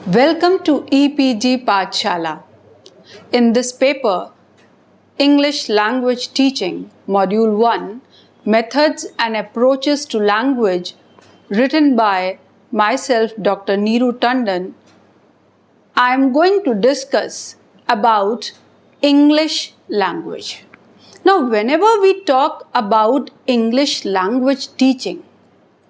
Welcome to EPG Pathshala. In this paper, English Language Teaching, Module 1, Methods and Approaches to Language, written by myself, Dr. Neeru Tandon, I am going to discuss about English language. Now, whenever we talk about English language teaching,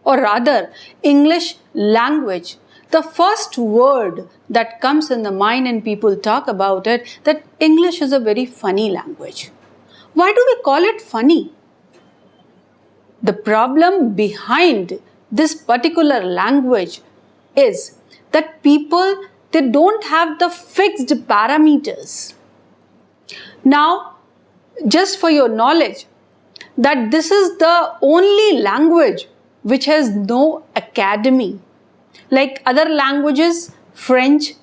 or rather English language, the first word that comes in the mind and people talk about it, that English is a very funny language. Why do we call it funny? The problem behind this particular language is that people, they don't have the fixed parameters. Now, just for your knowledge, that this is the only language which has no academy. Like other languages, French,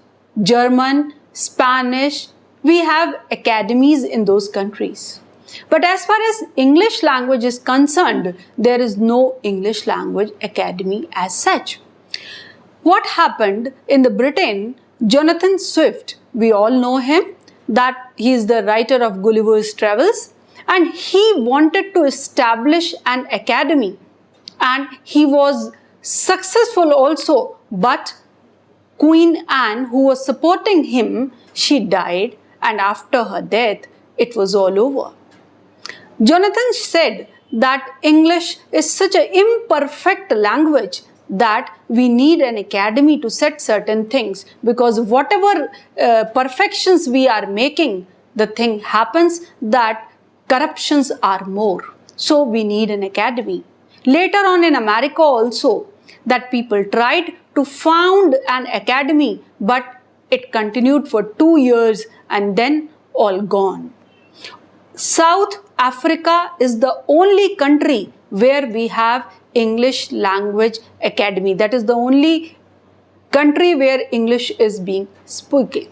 German, Spanish, we have academies in those countries. But as far as English language is concerned, there is no English language academy as such. What happened in the Britain, Jonathan Swift, we all know him, that he is the writer of Gulliver's Travels, and he wanted to establish an academy, and he was successful also, but Queen Anne, who was supporting him, she died, and after her death, it was all over. Jonathan said that English is such an imperfect language that we need an academy to set certain things, because whatever perfections we are making, the thing happens that corruptions are more. So we need an academy. Later on in America also, that people tried to found an academy, but it continued for 2 years and then all gone. South Africa is the only country where we have English Language Academy. That is the only country where English is being spoken.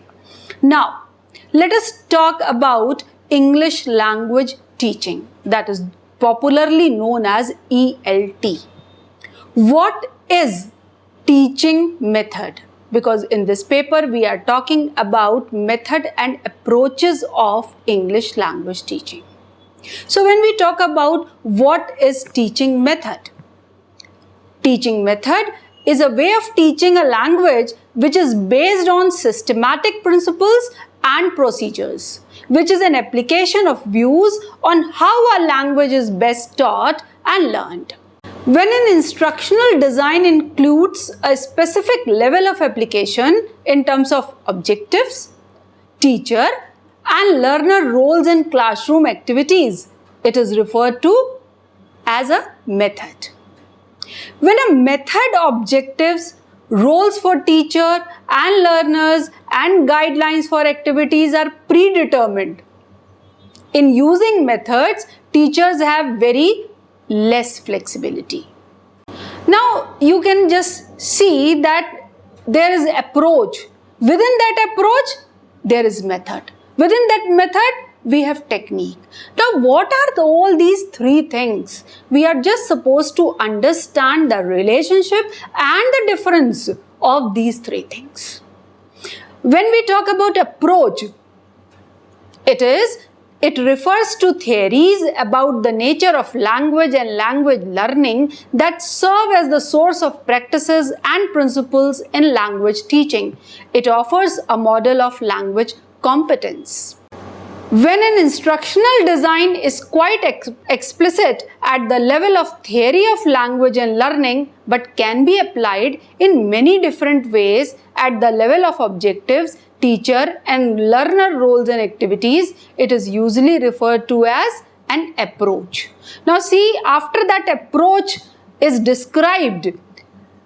Now, let us talk about English language teaching, that is popularly known as ELT. What is teaching method? Because in this paper we are talking about method and approaches of English language teaching. So when we talk about what is teaching method, teaching method is a way of teaching a language which is based on systematic principles and procedures, which is an application of views on how a language is best taught and learned. When an instructional design includes a specific level of application in terms of objectives, teacher and learner roles in classroom activities, it is referred to as a method. When a method objectives, roles for teacher and learners and guidelines for activities are predetermined, in using methods, teachers have very less flexibility. Now, you can just see that there is approach. Within that approach, there is method. Within that method, we have technique. Now, what are all these three things? We are just supposed to understand the relationship and the difference of these three things. When we talk about approach, it refers to theories about the nature of language and language learning that serve as the source of practices and principles in language teaching. It offers a model of language competence. When an instructional design is quite explicit at the level of theory of language and learning, but can be applied in many different ways at the level of objectives, teacher and learner roles and activities, it is usually referred to as an approach. Now see, after that approach is described,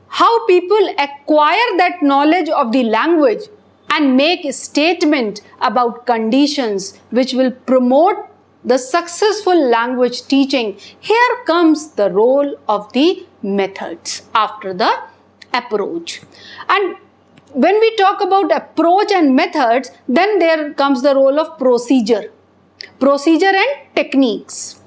how people acquire that knowledge of the language and make a statement about conditions which will promote the successful language teaching. Here comes the role of the methods after the approach. And when we talk about approach and methods, then there comes the role of procedure and techniques.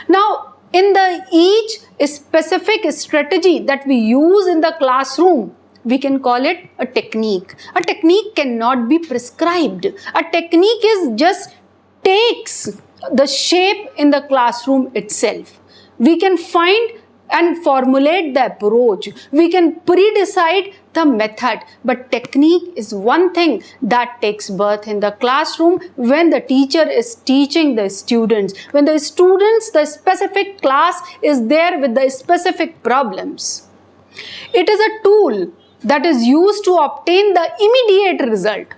Now, in each specific strategy that we use in the classroom, we can call it a technique. A technique cannot be prescribed. A technique is just takes the shape in the classroom itself. We can find and formulate the approach. We can pre-decide the method, but technique is one thing that takes birth in the classroom when the teacher is teaching the students, when the specific class is there with the specific problems. It is a tool that is used to obtain the immediate result.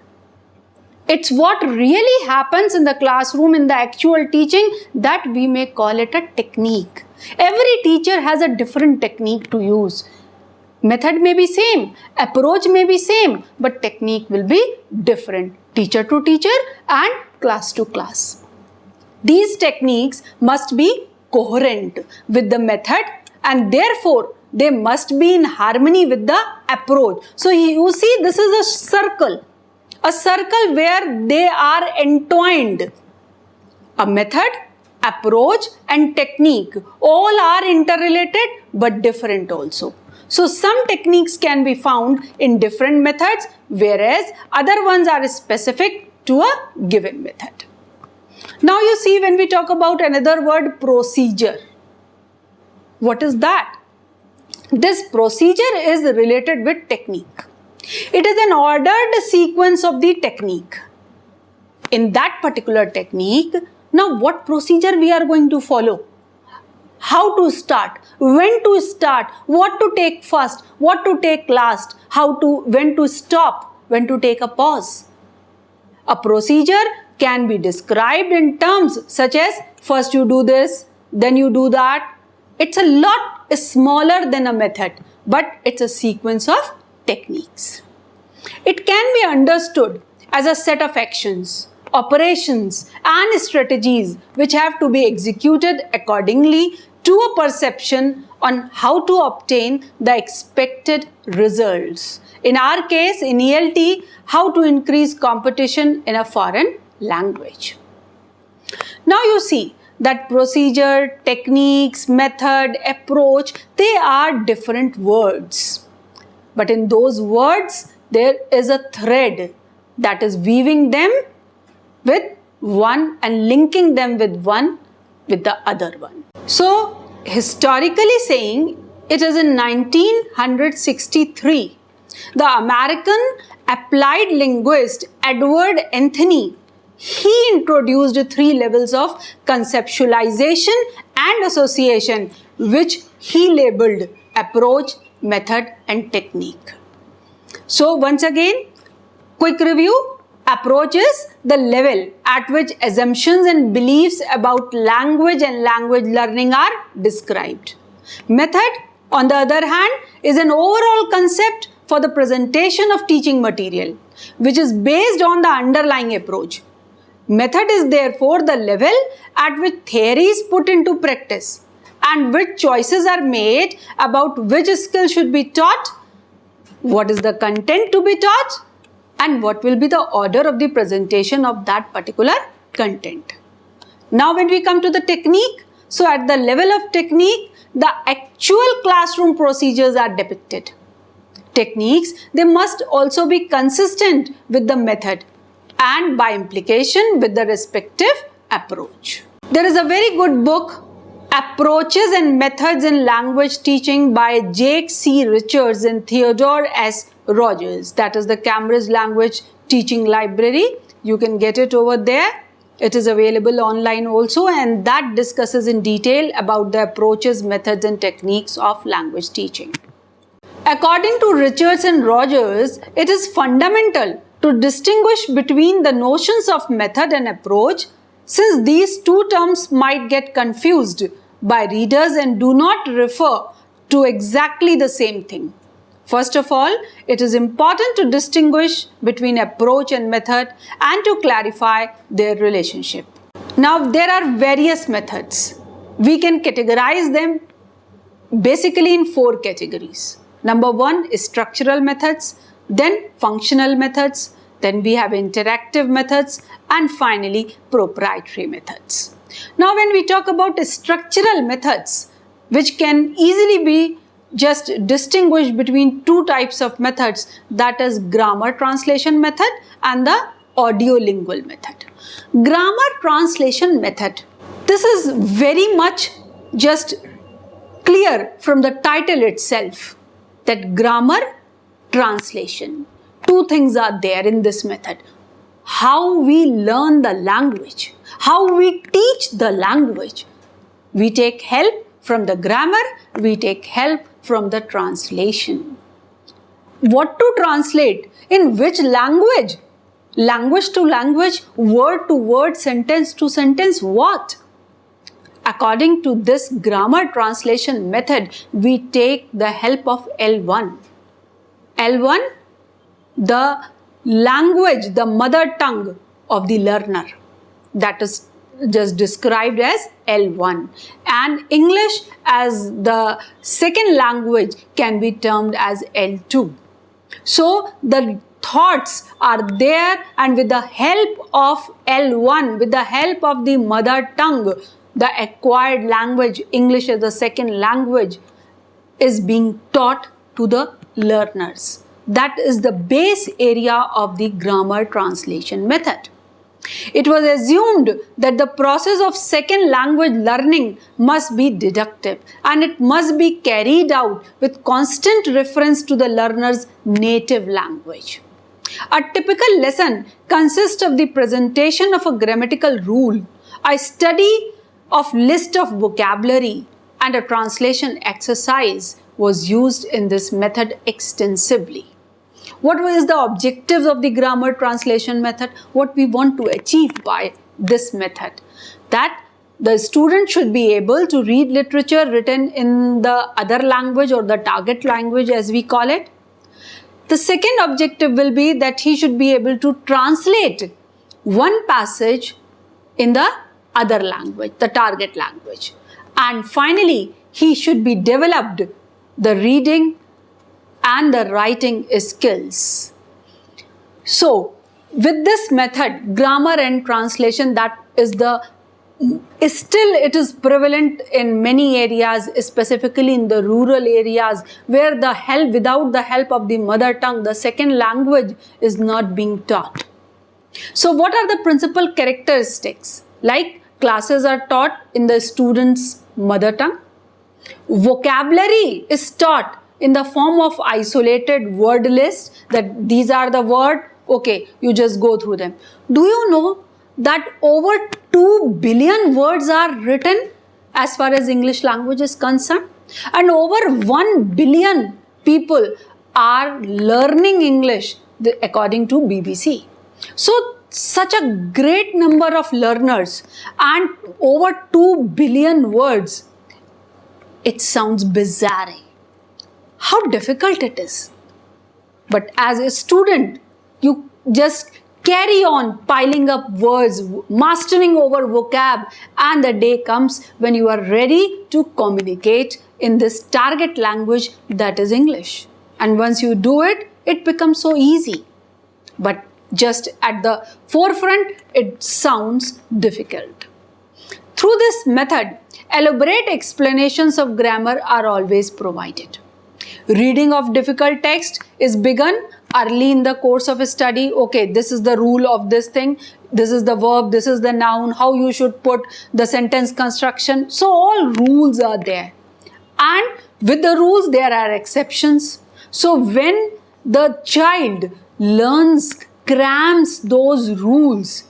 It's what really happens in the classroom in the actual teaching that we may call it a technique. Every teacher has a different technique to use. Method may be same, approach may be same, but technique will be different, teacher to teacher and class to class. These techniques must be coherent with the method and therefore they must be in harmony with the approach. So you see, this is a circle where they are entwined. A method, approach and technique all are interrelated but different also. So some techniques can be found in different methods, whereas other ones are specific to a given method. Now you see, when we talk about another word, procedure. What is that? This procedure is related with technique. It is an ordered sequence of the technique. In that particular technique, now what procedure we are going to follow? How to start, when to start, what to take first, what to take last, when to stop, when to take a pause. A procedure can be described in terms such as first you do this, then you do that. It's a lot smaller than a method, but it's a sequence of techniques. It can be understood as a set of actions, operations and strategies which have to be executed accordingly to a perception on how to obtain the expected results. In our case, in ELT, how to increase competition in a foreign language. Now you see that procedure, techniques, method, approach, they are different words. But in those words, there is a thread that is weaving them with one and linking them with the other one. So, historically saying, it is in 1963, the American applied linguist Edward Anthony, he introduced 3 levels of conceptualization and association, which he labeled approach, method and technique. So once again, quick review. Approach is the level at which assumptions and beliefs about language and language learning are described. Method, on the other hand, is an overall concept for the presentation of teaching material, which is based on the underlying approach. Method is therefore the level at which theory is put into practice and which choices are made about which skill should be taught, what is the content to be taught, and what will be the order of the presentation of that particular content. Now when we come to the technique, so at the level of technique, the actual classroom procedures are depicted. Techniques, they must also be consistent with the method and by implication with the respective approach. There is a very good book, Approaches and Methods in Language Teaching by Jake C. Richards and Theodore S. Rogers. That is the Cambridge Language Teaching Library. You can get it over there. It is available online also, and that discusses in detail about the approaches, methods and techniques of language teaching. According to Richards and Rogers, it is fundamental to distinguish between the notions of method and approach, since these two terms might get confused by readers and do not refer to exactly the same thing. First of all, it is important to distinguish between approach and method and to clarify their relationship. Now, there are various methods. We can categorize them basically in 4 categories. Number 1 is structural methods, then functional methods, then we have interactive methods, and finally proprietary methods. Now when we talk about structural methods, which can easily be just distinguish between two types of methods, that is grammar translation method and the audio-lingual method. Grammar translation method. This is very much just clear from the title itself that grammar translation. Two things are there in this method. How we learn the language, how we teach the language. We take help from the grammar, we take help from the translation. What to translate? In which language? Language to language, word to word, sentence to sentence, what? According to this grammar translation method, we take the help of L1. L1, the language, the mother tongue of the learner. That is just described as L1. And English as the second language can be termed as L2. So the thoughts are there, and with the help of L1, with the help of the mother tongue, the acquired language, English as the second language, is being taught to the learners. That is the base area of the grammar translation method. It was assumed that the process of second language learning must be deductive and it must be carried out with constant reference to the learner's native language. A typical lesson consists of the presentation of a grammatical rule, a study of list of vocabulary, and a translation exercise was used in this method extensively. What was the objectives of the grammar translation method? What we want to achieve by this method? That the student should be able to read literature written in the other language or the target language as we call it. The second objective will be that he should be able to translate one passage in the other language, the target language. And finally, he should be developed the reading and the writing skills. So, with this method, grammar and translation, that is still it is prevalent in many areas, specifically in the rural areas where without the help of the mother tongue, the second language is not being taught. So, what are the principal characteristics? Like classes are taught in the student's mother tongue. Vocabulary is taught in the form of isolated word list, that these are the words, okay, you just go through them. Do you know that over 2 billion words are written as far as English language is concerned? And over 1 billion people are learning English according to BBC. So, such a great number of learners and over 2 billion words, it sounds bizarre. How difficult it is. But as a student, you just carry on piling up words, mastering over vocab, and the day comes when you are ready to communicate in this target language, that is English. And once you do it, it becomes so easy. But just at the forefront, it sounds difficult. Through this method, elaborate explanations of grammar are always provided. Reading of difficult text is begun early in the course of a study. Okay, this is the rule of this thing, this is the verb, this is the noun, how you should put the sentence construction. So all rules are there. And with the rules, there are exceptions. So when the child learns, crams those rules,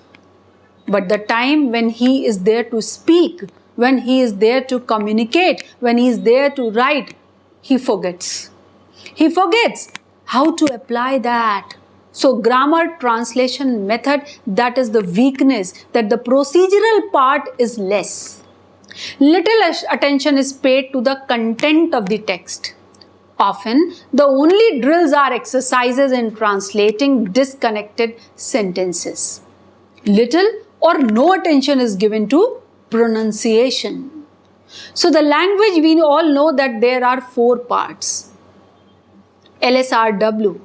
but the time when he is there to speak, when he is there to communicate, when he is there to write, he forgets. He forgets how to apply that. So grammar translation method, that is the weakness, that the procedural part is less. Little attention is paid to the content of the text. Often, the only drills are exercises in translating disconnected sentences. Little or no attention is given to pronunciation. So the language, we all know that there are 4 parts. LSRW.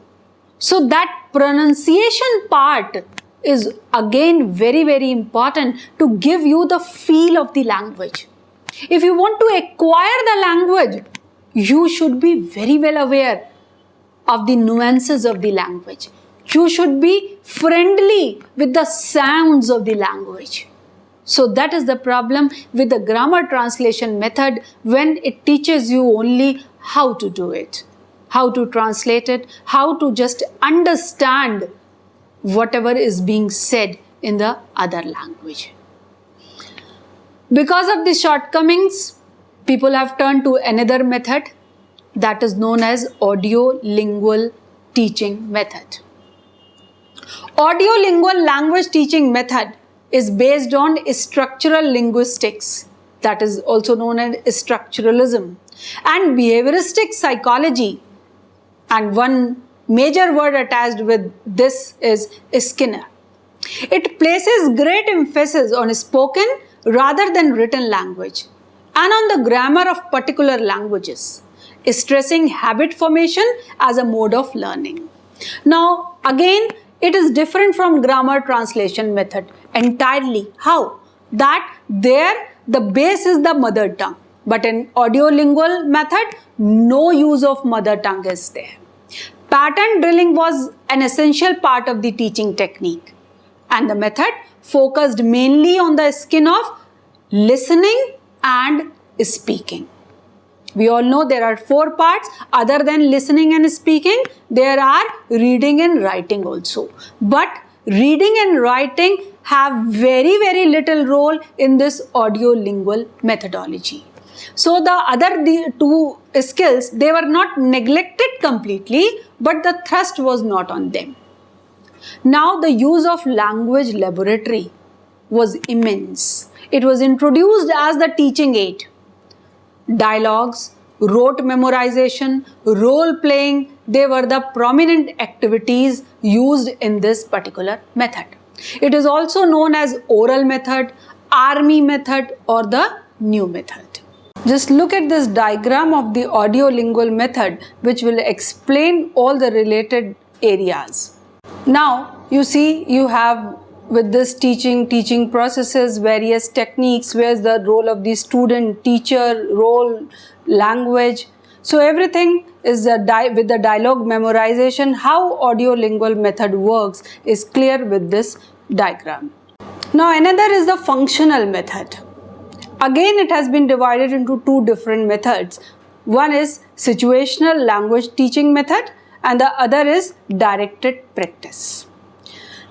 So that pronunciation part is again very, very important to give you the feel of the language. If you want to acquire the language, you should be very well aware of the nuances of the language. You should be friendly with the sounds of the language. So that is the problem with the grammar translation method when it teaches you only how to do it, how to translate it, how to just understand whatever is being said in the other language. Because of these shortcomings, people have turned to another method that is known as audio-lingual teaching method. Audio-lingual language teaching method is based on structural linguistics, that is also known as structuralism, and behavioristic psychology, and one major word attached with this is Skinner. It places great emphasis on spoken rather than written language and on the grammar of particular languages, stressing habit formation as a mode of learning. Now again, it is different from grammar translation method entirely. How? That there the base is the mother tongue, but in audio-lingual method, no use of mother tongue is there. Pattern drilling was an essential part of the teaching technique, and the method focused mainly on the skin of listening and speaking. We all know there are 4 parts other than listening and speaking. There are reading and writing also. But reading and writing have very little role in this audio-lingual methodology. So the other 2 skills, they were not neglected completely, but the thrust was not on them. Now the use of language laboratory was immense. It was introduced as the teaching aid. Dialogues, rote memorization, role-playing, they were the prominent activities used in this particular method. It is also known as oral method, army method, or the new method. Just look at this diagram of the audio-lingual method, which will explain all the related areas. Now, you see, you have with this teaching processes, various techniques, where's the role of the student, teacher, role, language. So everything is with the dialogue memorization. How audio-lingual method works is clear with this diagram. Now another is the functional method. Again, it has been divided into 2 different methods. One is situational language teaching method and the other is directed practice.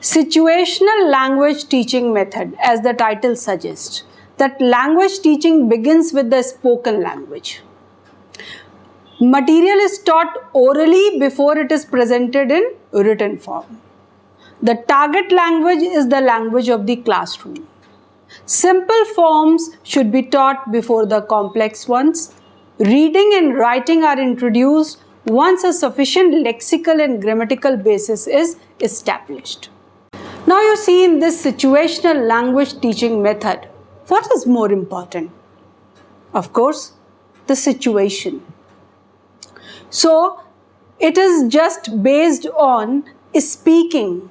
Situational language teaching method, as the title suggests, that language teaching begins with the spoken language. Material is taught orally before it is presented in written form. The target language is the language of the classroom. Simple forms should be taught before the complex ones. Reading and writing are introduced once a sufficient lexical and grammatical basis is established. Now you see in this situational language teaching method, what is more important? Of course, the situation. So it is just based on speaking.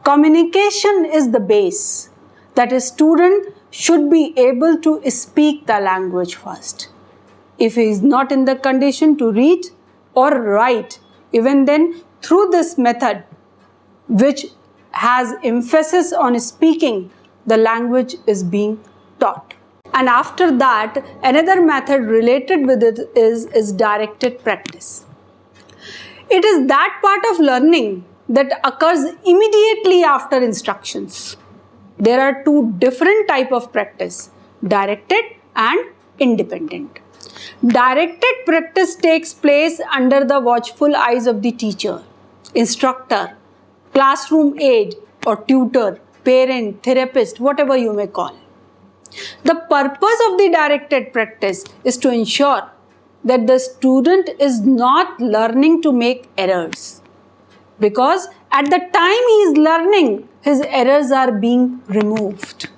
Communication is the base. That a student should be able to speak the language first. If he is not in the condition to read or write, even then through this method, which has emphasis on speaking, the language is being taught. And after that, another method related with it is directed practice. It is that part of learning that occurs immediately after instructions. There are 2 different types of practice, directed and independent. Directed practice takes place under the watchful eyes of the teacher, instructor, classroom aide or tutor, parent, therapist, whatever you may call. The purpose of the directed practice is to ensure that the student is not learning to make errors, because at the time he is learning, his errors are being removed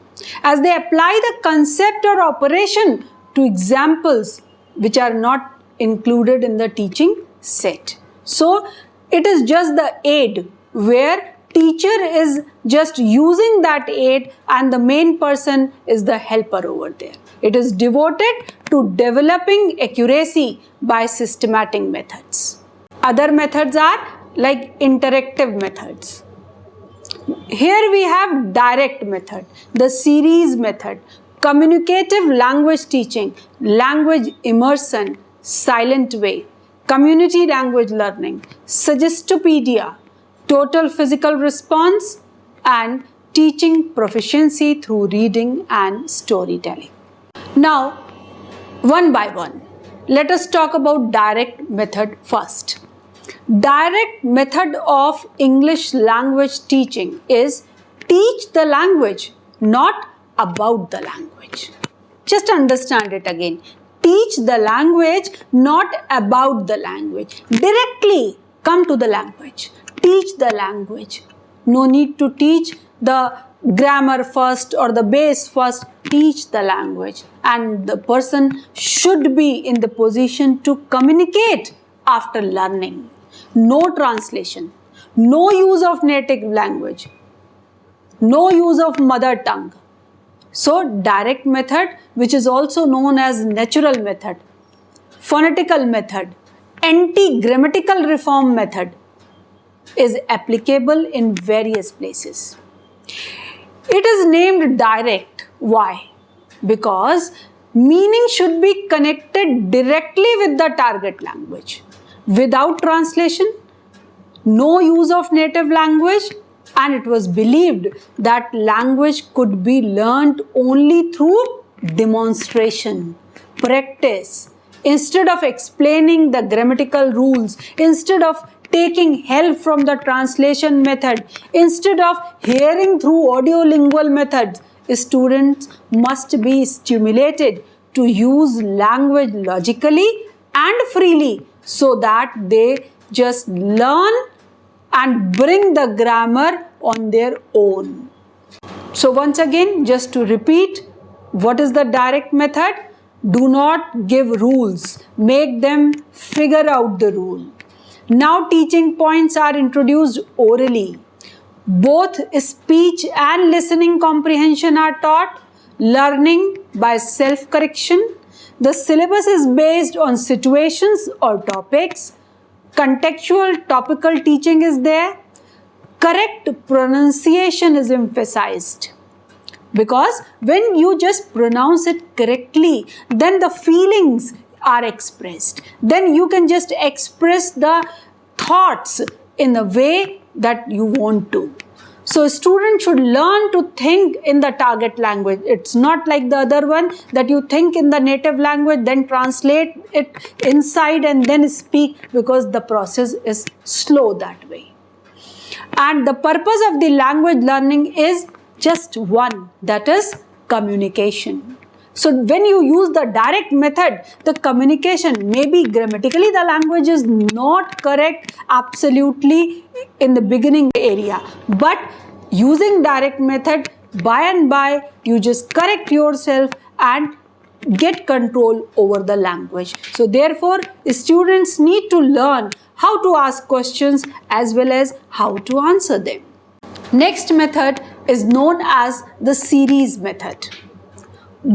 as they apply the concept or operation to examples which are not included in the teaching set. So it is just the aid where teacher is just using that aid and the main person is the helper over there. It is devoted to developing accuracy by systematic methods. Other methods are like interactive methods. Here we have direct method, the series method, communicative language teaching, language immersion, silent way, community language learning, Suggestopedia, total physical response, and teaching proficiency through reading and storytelling. Now, one by one, let us talk about direct method first. Direct method of English language teaching is teach the language, not about the language. Just understand it again. Teach the language, not about the language. Directly come to the language. Teach the language. No need to teach the grammar first or the base first. Teach the language. And the person should be in the position to communicate after learning. No translation. No use of native language. No use of mother tongue. So, direct method, which is also known as natural method, phonetical method, anti-grammatical reform method, is applicable in various places. It is named direct. Why? Because meaning should be connected directly with the target language. Without translation, no use of native language, and it was believed that language could be learnt only through demonstration, practice. Instead of explaining the grammatical rules, instead of taking help from the translation method, instead of hearing through audio-lingual methods, students must be stimulated to use language logically and freely so that they just learn and bring the grammar on their own. So once again, just to repeat, what is the direct method? Do not give rules. Make them figure out the rule. Now teaching points are introduced orally. Both speech and listening comprehension are taught. Learning by self-correction. The syllabus is based on situations or topics. Contextual topical teaching is there. Correct pronunciation is emphasized. Because when you just pronounce it correctly, then the feelings are expressed. Then you can just express the thoughts in the way that you want to. So students should learn to think in the target language. It's not like the other one that you think in the native language, then translate it inside and then speak, because the process is slow that way. And the purpose of the language learning is just one, that is communication. So when you use the direct method, the communication, maybe grammatically the language is not correct absolutely in the beginning area, but using direct method, by and by you just correct yourself and get control over the language. So therefore, students need to learn how to ask questions as well as how to answer them. Next method is known as the series method.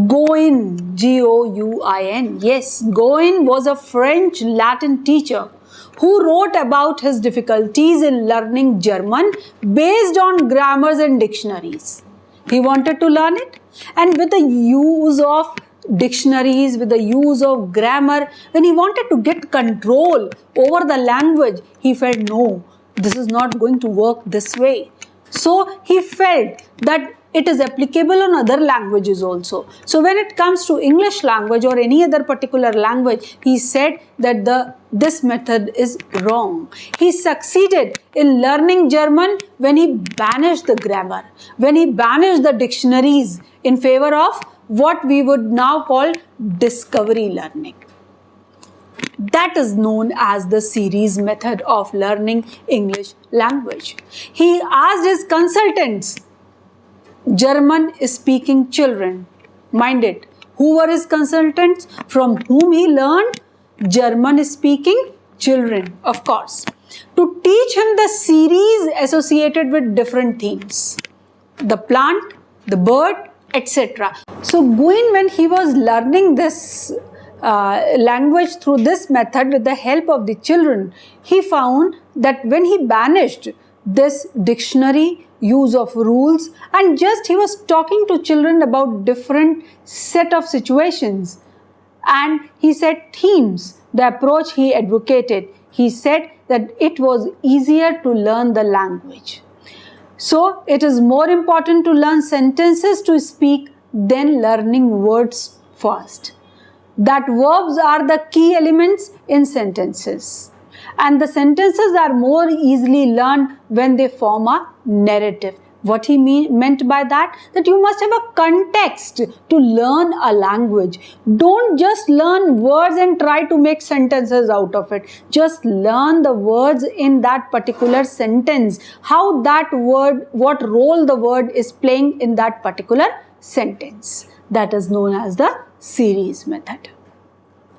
Gouin, G-O-U-I-N. Yes, Gouin was a French Latin teacher who wrote about his difficulties in learning German based on grammars and dictionaries. He wanted to learn it, and with the use of dictionaries, with the use of grammar, when he wanted to get control over the language, he felt no, this is not going to work this way. So he felt that it is applicable on other languages also. So when it comes to English language or any other particular language, he said that this method is wrong. He succeeded in learning German when he banished the grammar, when he banished the dictionaries in favor of what we would now call discovery learning. That is known as the series method of learning English language. He asked his consultants, German speaking children, mind it, who were his consultants? From whom he learned? German speaking children, of course. to teach him the series associated with different themes. The plant, the bird, etc. So Guin, when he was learning this language through this method with the help of the children, he found that when he banished this dictionary, use of rules, and just he was talking to children about different set of situations, and he said themes, the approach he advocated, he said that it was easier to learn the language. So it is more important to learn sentences to speak than learning words first. That verbs are the key elements in sentences, and the sentences are more easily learned when they form a narrative. What he meant by that you must have a context to learn a language. Don't just learn words and try to make sentences out of it. Just learn the words in that particular sentence, how that word, what role the word is playing in that particular sentence. That is known as the series method.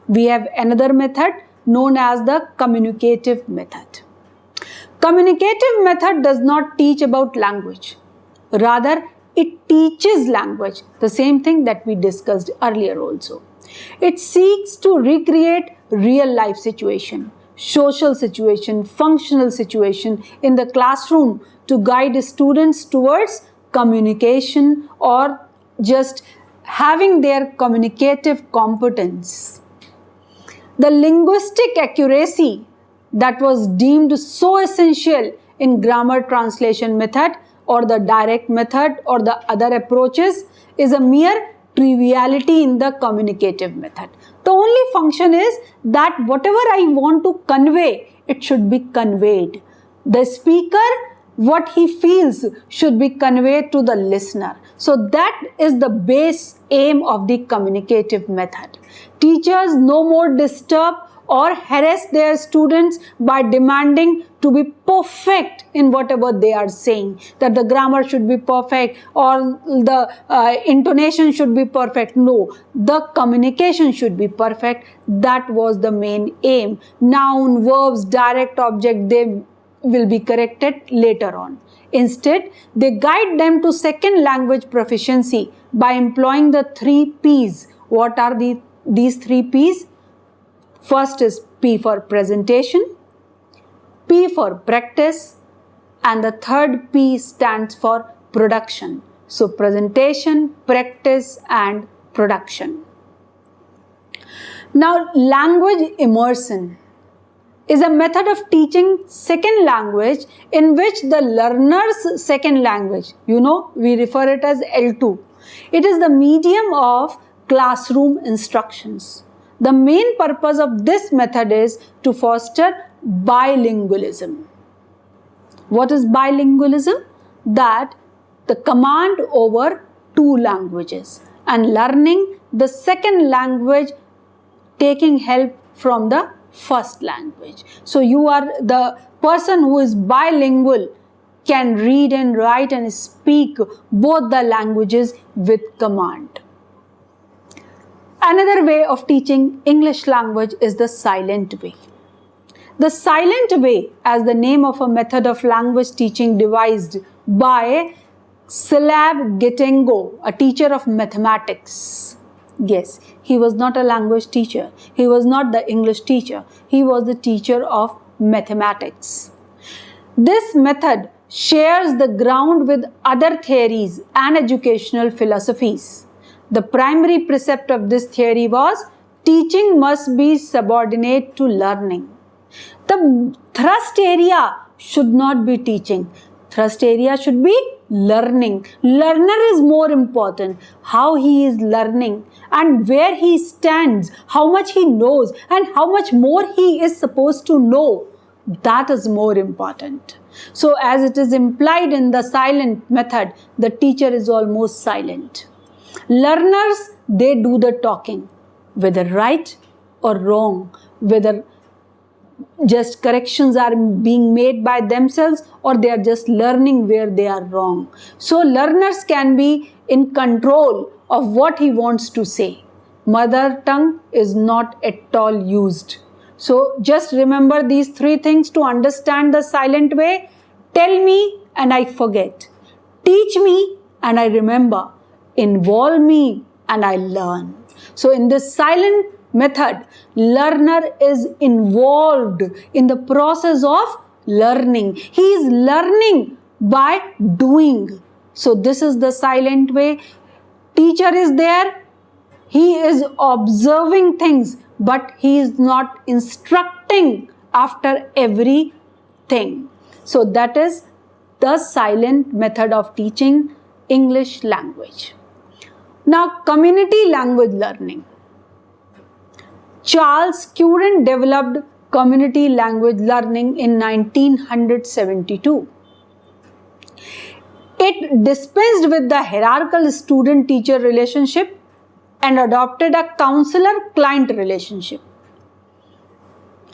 We have another method known as the communicative method. Communicative method does not teach about language. Rather, it teaches language, the same thing that we discussed earlier also. It seeks to recreate real life situation, social situation, functional situation in the classroom to guide students towards communication or just having their communicative competence. The linguistic accuracy that was deemed so essential in grammar translation method or the direct method or the other approaches is a mere triviality in the communicative method. The only function is that whatever I want to convey, it should be conveyed. The speaker, what he feels should be conveyed to the listener. So that is the base aim of the communicative method. Teachers no more disturb or harass their students by demanding to be perfect in whatever they are saying, that the grammar should be perfect or the intonation should be perfect. No, the communication should be perfect. That was the main aim. Noun, verbs, direct object, they will be corrected later on. Instead, they guide them to second language proficiency by employing the 3 P's. What are these 3 P's? First is P for presentation, P for practice, and the third P stands for production. So presentation, practice, and production. Now, language immersion is a method of teaching second language in which the learner's second language, we refer it as L2. It is the medium of classroom instructions. The main purpose of this method is to foster bilingualism. What is bilingualism? That the command over 2 languages and learning the second language, taking help from the first language. So you are the person who is bilingual, can read and write and speak both the languages with command. Another way of teaching English language is the silent way. The silent way, as the name of a method of language teaching devised by Slab Gittengo, a teacher of mathematics. Yes, he was not a language teacher. He was not the English teacher. He was the teacher of mathematics. This method shares the ground with other theories and educational philosophies. The primary precept of this theory was teaching must be subordinate to learning. The thrust area should not be teaching. Thrust area should be learning. Learner is more important. How he is learning and where he stands, how much he knows and how much more he is supposed to know. That is more important. So as it is implied in the silent method, the teacher is almost silent. Learners, they do the talking, whether right or wrong, whether just corrections are being made by themselves or they are just learning where they are wrong. So learners can be in control of what he wants to say. Mother tongue is not at all used. So just remember these three things to understand the silent way. Tell me and I forget. Teach me and I remember. Involve me and I learn. So in this silent method, learner is involved in the process of learning. He is learning by doing. So this is the silent way. Teacher is there. He is observing things, but he is not instructing after everything. So that is the silent method of teaching English language. Now, community language learning. Charles Curran developed community language learning in 1972. It dispensed with the hierarchical student-teacher relationship and adopted a counselor-client relationship.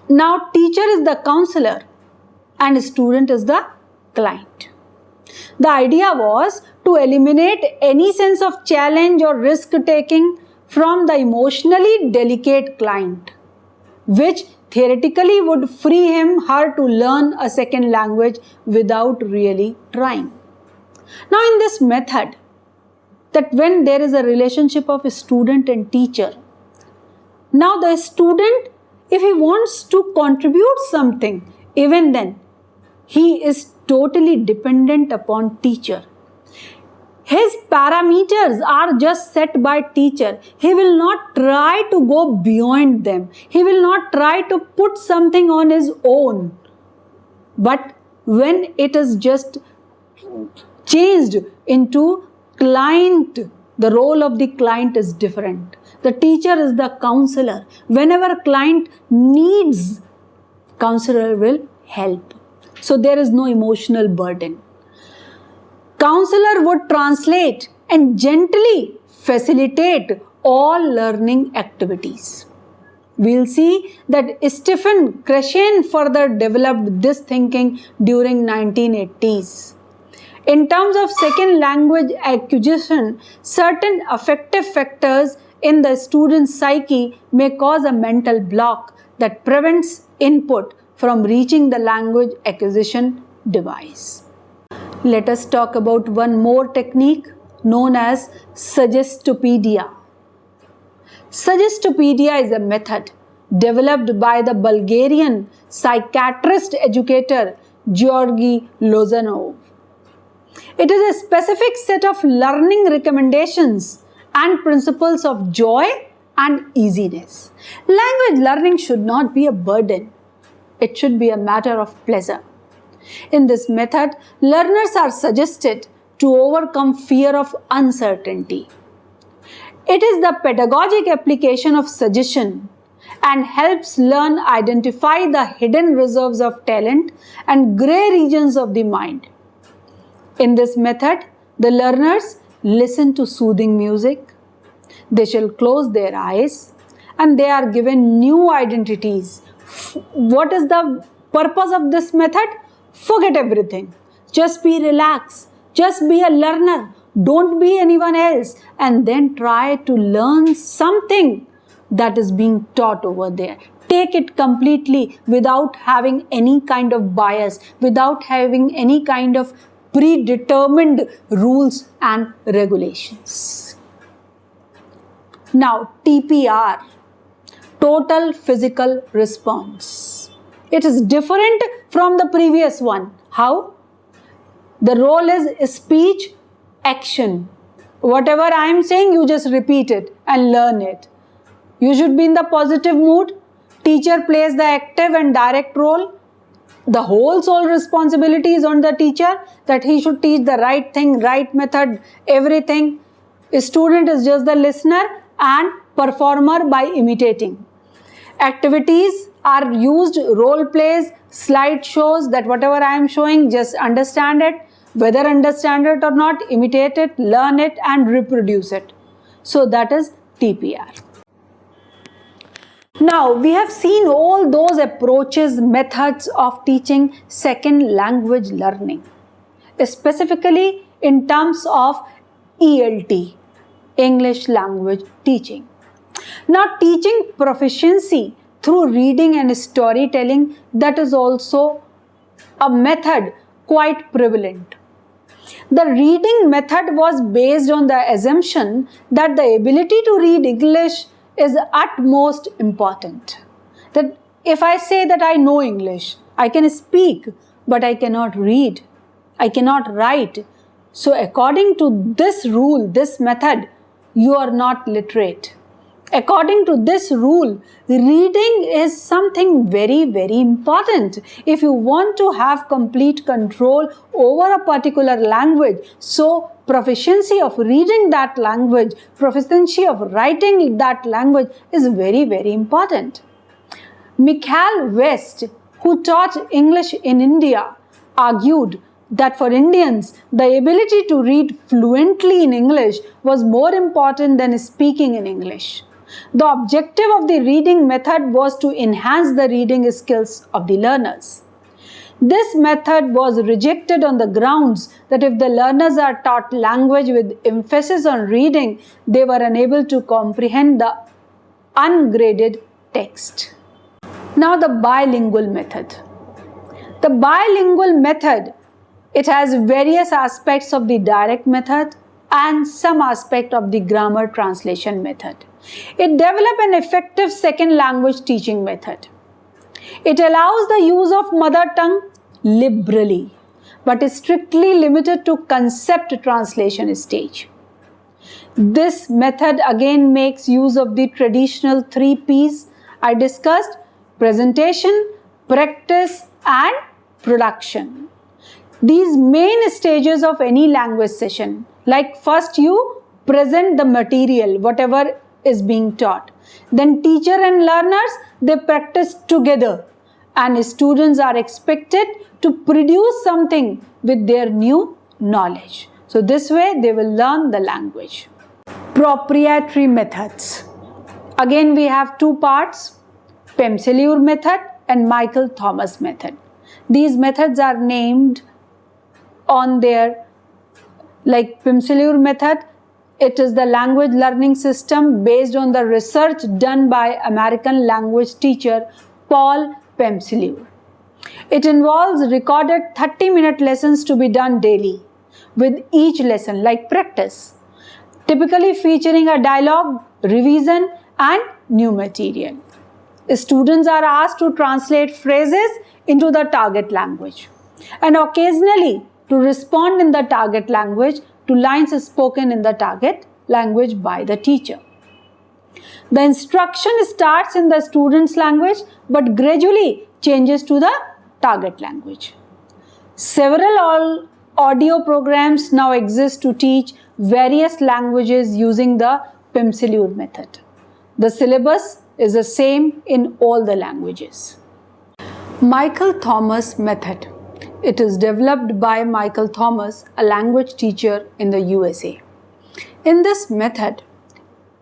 Now, teacher is the counselor and student is the client. The idea was to eliminate any sense of challenge or risk-taking from the emotionally delicate client, which theoretically would free her to learn a second language without really trying. Now, in this method, that when there is a relationship of a student and teacher, now the student, if he wants to contribute something, even then, he is totally dependent upon teacher. His parameters are just set by teacher. He will not try to go beyond them. He will not try to put something on his own. But when it is just changed into client, the role of the client is different. The teacher is the counselor. Whenever client needs, counselor will help. So there is no emotional burden. Counselor would translate and gently facilitate all learning activities. We'll see that Stephen Krashen further developed this thinking during 1980s. In terms of second language acquisition, certain affective factors in the student's psyche may cause a mental block that prevents input from reaching the language acquisition device. Let us talk about one more technique known as Suggestopedia. Suggestopedia is a method developed by the Bulgarian psychiatrist educator Georgy Lozanov. It is a specific set of learning recommendations and principles of joy and easiness. Language learning should not be a burden. It should be a matter of pleasure. In this method, learners are suggested to overcome fear of uncertainty. It is the pedagogic application of suggestion and helps learn identify the hidden reserves of talent and grey regions of the mind. In this method, the learners listen to soothing music. They shall close their eyes and they are given new identities. What is the purpose of this method? Forget everything. Just be relaxed. Just be a learner. Don't be anyone else. And then try to learn something that is being taught over there. Take it completely without having any kind of bias, without having any kind of predetermined rules and regulations. Now, TPR, Total Physical Response. It is different from the previous one. How? The role is speech, action. Whatever I am saying, you just repeat it and learn it. You should be in the positive mood. Teacher plays the active and direct role. The whole sole responsibility is on the teacher, that he should teach the right thing, right method, everything. A student is just the listener and performer by imitating. Activities are used, role plays, slide shows, that whatever I am showing, just understand it. Whether understand it or not, imitate it, learn it and reproduce it. So that is TPR. Now, we have seen all those approaches, methods of teaching second language learning, specifically in terms of ELT, English language teaching. Now, teaching proficiency through reading and storytelling, that is also a method quite prevalent. The reading method was based on the assumption that the ability to read English is utmost important. That if I say that I know English, I can speak, but I cannot read, I cannot write. So according to this rule, this method, you are not literate. According to this rule, reading is something very, very important. If you want to have complete control over a particular language, so proficiency of reading that language, proficiency of writing that language is very, very important. Michael West, who taught English in India, argued that for Indians, the ability to read fluently in English was more important than speaking in English. The objective of the reading method was to enhance the reading skills of the learners. This method was rejected on the grounds that if the learners are taught language with emphasis on reading, they were unable to comprehend the ungraded text. Now the bilingual method. The bilingual method, it has various aspects of the direct method and some aspect of the grammar translation method. It developed an effective second language teaching method. It allows the use of mother tongue liberally, but is strictly limited to concept translation stage. This method again makes use of the traditional 3 P's I discussed: presentation, practice, and production. These main stages of any language session, like first you present the material, whatever is being taught. Then teacher and learners, they practice together, and students are expected to produce something with their new knowledge. So this way they will learn the language. Proprietary methods. Again we have 2 parts, Pimsleur method and Michael Thomas method. These methods are named on their, like Pimsleur method, it is the language learning system based on the research done by American language teacher Paul Pimsleur. It involves recorded 30-minute lessons to be done daily, with each lesson like practice, typically featuring a dialogue, revision, and new material. Students are asked to translate phrases into the target language and occasionally to respond in the target language to lines spoken in the target language by the teacher. The instruction starts in the student's language but gradually changes to the target language. Several audio programs now exist to teach various languages using the Pimsleur method. The syllabus is the same in all the languages. Michael Thomas method. It is developed by Michael Thomas, a language teacher in the USA. In this method,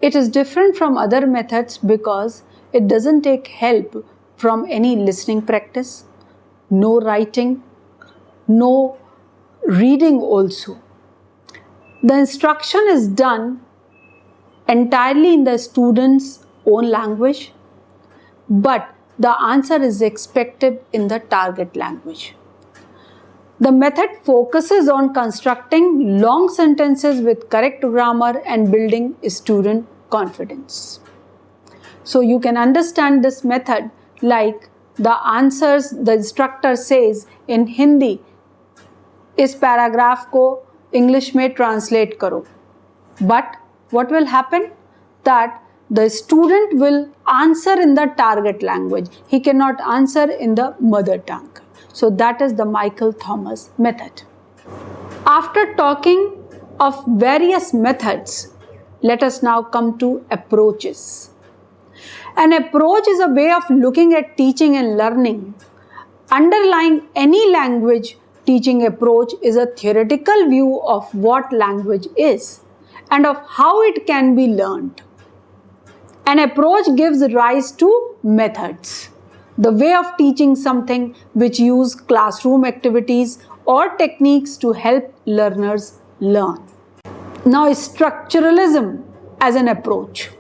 it is different from other methods because it doesn't take help from any listening practice, no writing, no reading also. The instruction is done entirely in the student's own language, but the answer is expected in the target language. The method focuses on constructing long sentences with correct grammar and building student confidence. So you can understand this method like the answers the instructor says in Hindi, इस paragraph को English में translate करो. But what will happen? That the student will answer in the target language. He cannot answer in the mother tongue. So that is the Michael Thomas method. After talking of various methods, let us now come to approaches. An approach is a way of looking at teaching and learning. Underlying any language teaching approach is a theoretical view of what language is and of how it can be learned. An approach gives rise to methods, the way of teaching something which use classroom activities or techniques to help learners learn. Now, structuralism as an approach.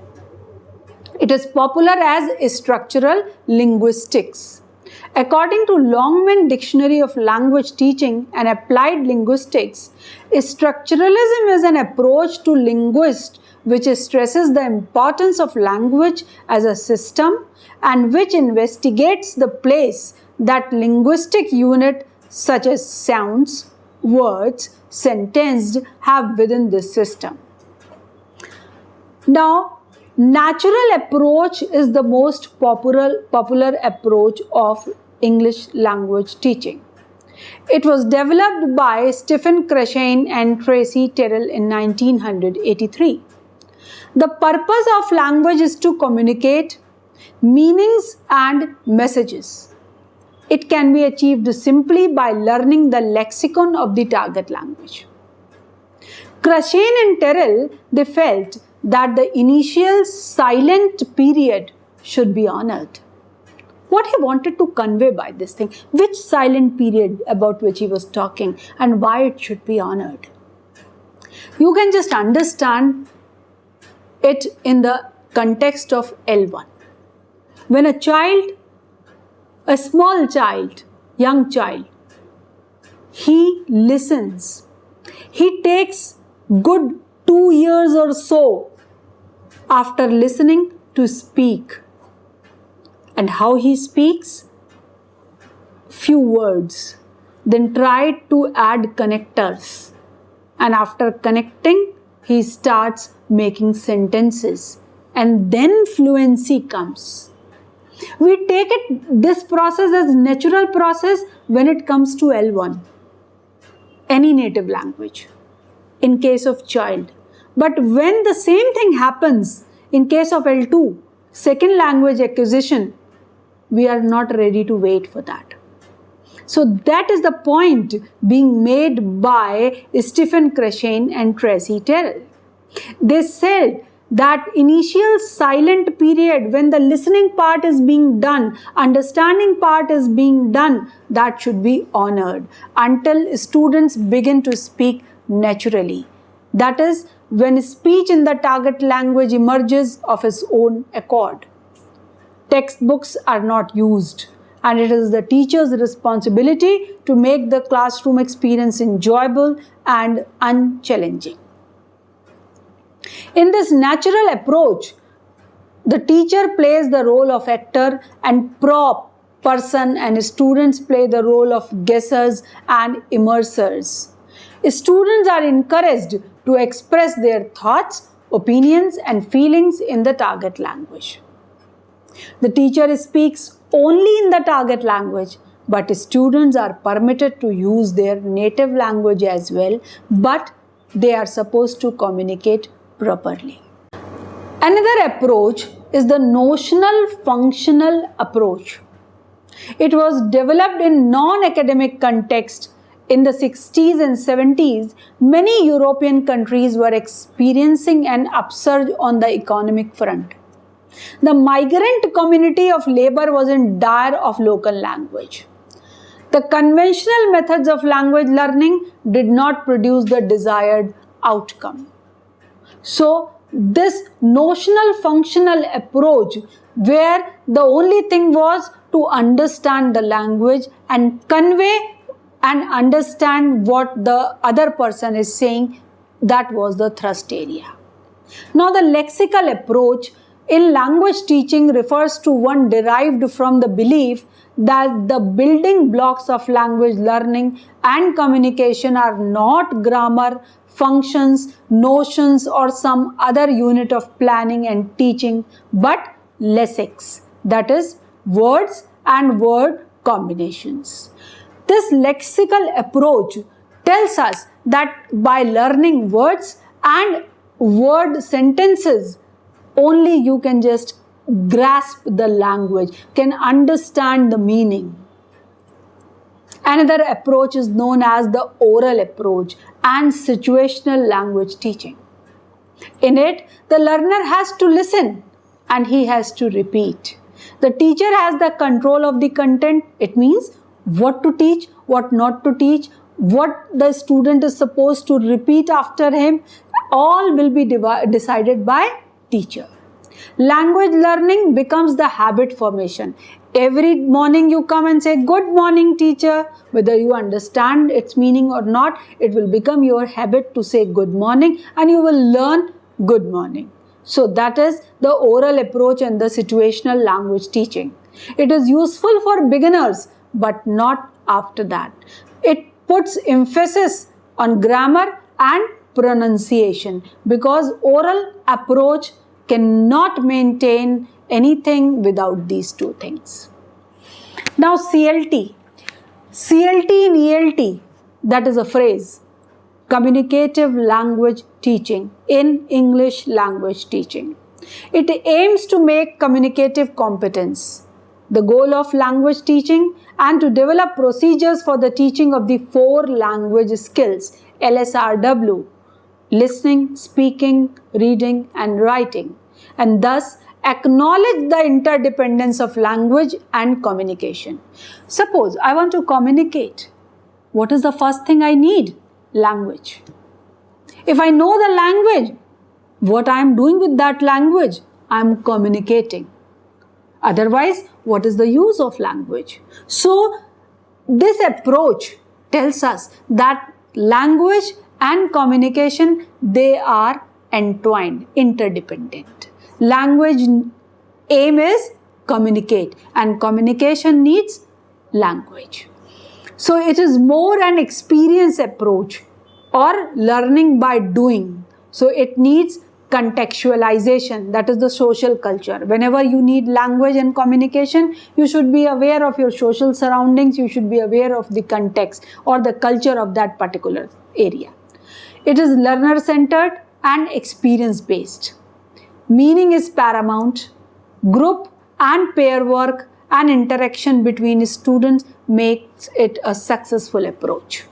It is popular as structural linguistics. According to Longman Dictionary of Language Teaching and Applied Linguistics, structuralism is an approach to linguists which stresses the importance of language as a system and which investigates the place that linguistic units such as sounds, words, sentenced have within this system. Now, natural approach is the most popular approach of English language teaching. It was developed by Stephen Krashen and Tracy Terrell in 1983. The purpose of language is to communicate meanings and messages. It can be achieved simply by learning the lexicon of the target language. Krashen and Terrell, they felt that the initial silent period should be honored. What he wanted to convey by this thing, which silent period about which he was talking and why it should be honored. You can just understand it in the context of L1. When a small child, young child, he listens. He takes good 2 years or so after listening to speak. And how he speaks? Few words. Then try to add connectors. And after connecting, he starts making sentences. And then fluency comes. We take this process as natural process when it comes to L1. Any native language. In case of child. But when the same thing happens in case of L2, second language acquisition, we are not ready to wait for that. So that is the point being made by Stephen Krashen and Tracy Terrell. They said that initial silent period when the listening part is being done, understanding part is being done, that should be honored until students begin to speak naturally. That is when speech in the target language emerges of its own accord. Textbooks are not used, and it is the teacher's responsibility to make the classroom experience enjoyable and unchallenging. In this natural approach, the teacher plays the role of actor and prop person, and students play the role of guessers and immersers. Students are encouraged to express their thoughts, opinions, and feelings in the target language. The teacher speaks only in the target language, but students are permitted to use their native language as well, but they are supposed to communicate properly. Another approach is the Notional-Functional Approach. It was developed in non-academic context. In the 60s and 70s, many European countries were experiencing an upsurge on the economic front. The migrant community of labor was in dire of local language. The conventional methods of language learning did not produce the desired outcome. So, this notional-functional approach, where the only thing was to understand the language and convey and understand what the other person is saying, that was the thrust area. Now, the lexical approach in language teaching refers to one derived from the belief that the building blocks of language learning and communication are not grammar, functions, notions, or some other unit of planning and teaching, but lexics, that is, words and word combinations. This lexical approach tells us that by learning words and word sentences, only you can just grasp the language, can understand the meaning. Another approach is known as the oral approach and situational language teaching. In it, the learner has to listen and he has to repeat. The teacher has the control of the content. It means what to teach, what not to teach, what the student is supposed to repeat after him, all will be decided by teacher. Language learning becomes the habit formation. Every morning you come and say, "Good morning, teacher." Whether you understand its meaning or not, it will become your habit to say good morning and you will learn good morning. So that is the oral approach and the situational language teaching. It is useful for beginners, but not after that. It puts emphasis on grammar and pronunciation because oral approach cannot maintain anything without these two things. Now CLT. CLT in ELT, that is a phrase. Communicative language teaching in English language teaching. It aims to make communicative competence the goal of language teaching and to develop procedures for the teaching of the 4 language skills LSRW: listening, speaking, reading and writing, and thus acknowledge the interdependence of language and communication. Suppose I want to communicate. What is the first thing I need? Language. If I know the language, what I am doing with that language? I am communicating. Otherwise, what is the use of language? So, this approach tells us that language and communication, they are entwined, interdependent. Language aim is communicate and communication needs language. So it is more an experience approach or learning by doing. So it needs contextualization, that is the social culture. Whenever you need language and communication, you should be aware of your social surroundings, you should be aware of the context or the culture of that particular area. It is learner-centered and experience-based. Meaning is paramount. Group and pair work and interaction between students makes it a successful approach.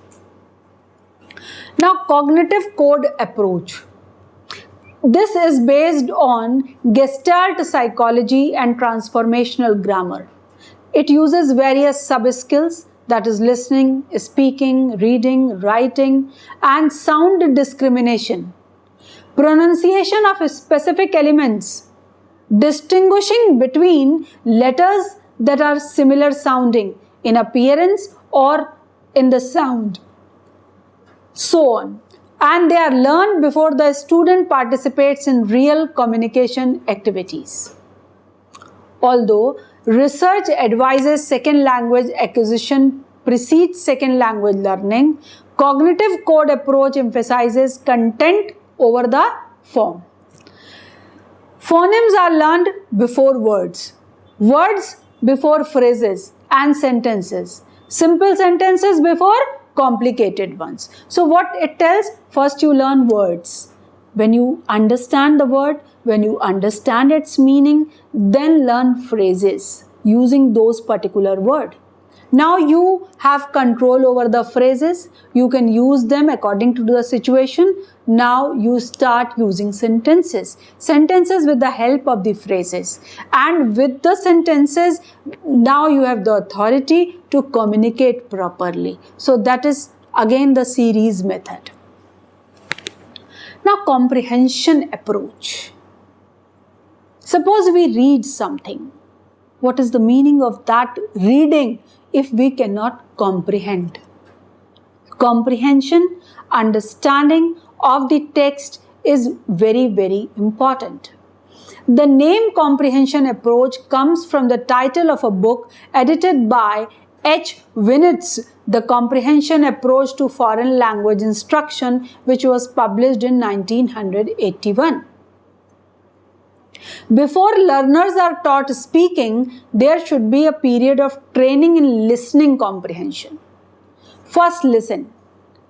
Now, cognitive code approach. This is based on Gestalt psychology and transformational grammar. It uses various sub-skills, that is listening, speaking, reading, writing, and sound discrimination. Pronunciation of specific elements, distinguishing between letters that are similar sounding in appearance or in the sound, so on. And they are learned before the student participates in real communication activities. Although research advises second language acquisition precedes second language learning, cognitive code approach emphasizes content over the form. Phonemes are learned before words, words before phrases and sentences, simple sentences before complicated ones. So what it tells, first you learn words. When you understand the word, when you understand its meaning, then learn phrases using those particular words. Now you have control over the phrases, you can use them according to the situation. Now you start using sentences with the help of the phrases, and with the sentences, now you have the authority to communicate properly. So that is again the series method. Now, comprehension approach. Suppose we read something. What is the meaning of that reading if we cannot comprehend? Comprehension, understanding of the text is very, very important. The name Comprehension Approach comes from the title of a book edited by H. Winitz, The Comprehension Approach to Foreign Language Instruction, which was published in 1981. Before learners are taught speaking, there should be a period of training in listening comprehension. First listen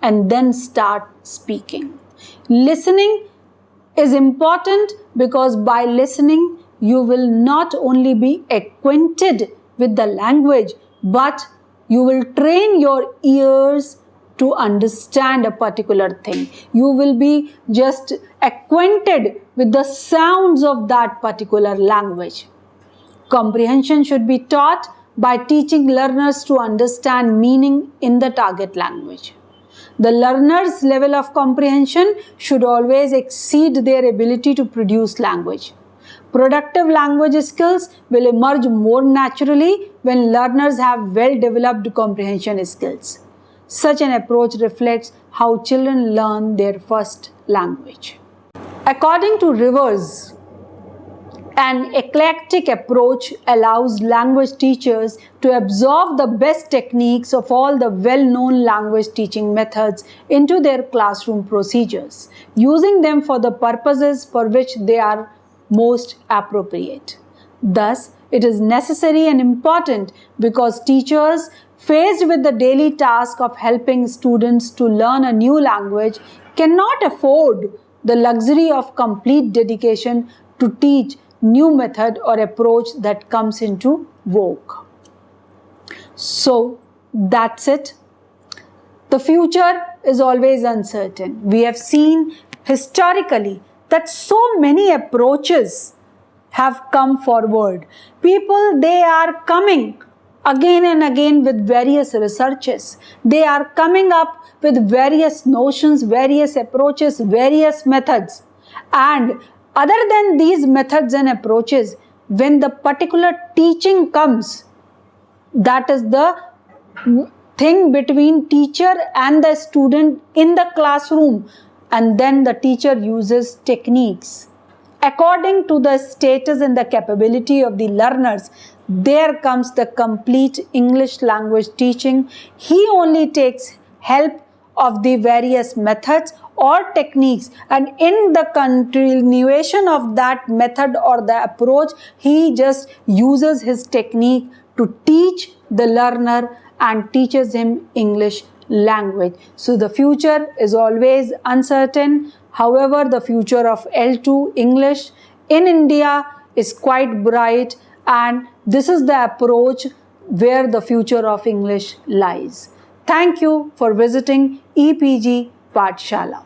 and then start speaking. Listening is important because by listening, you will not only be acquainted with the language, but you will train your ears to understand a particular thing. You will be just acquainted with the sounds of that particular language. Comprehension should be taught by teaching learners to understand meaning in the target language. The learner's level of comprehension should always exceed their ability to produce language. Productive language skills will emerge more naturally when learners have well-developed comprehension skills. Such an approach reflects how children learn their first language. According to Rivers, an eclectic approach allows language teachers to absorb the best techniques of all the well-known language teaching methods into their classroom procedures, using them for the purposes for which they are most appropriate. Thus, it is necessary and important because teachers faced with the daily task of helping students to learn a new language cannot afford the luxury of complete dedication to teach new method or approach that comes into vogue. So that's it. The future is always uncertain. We have seen historically that so many approaches have come forward. People, they are coming again and again with various researches. They are coming up with various notions, various approaches, various methods. And other than these methods and approaches, when the particular teaching comes, that is the thing between teacher and the student in the classroom, and then the teacher uses techniques. According to the status and the capability of the learners, there comes the complete English language teaching. He only takes help of the various methods or techniques, and in the continuation of that method or the approach, he just uses his technique to teach the learner and teaches him English language. So the future is always uncertain. However, the future of L2 English in India is quite bright, and this is the approach where the future of English lies. Thank you for visiting EPG Pathshala.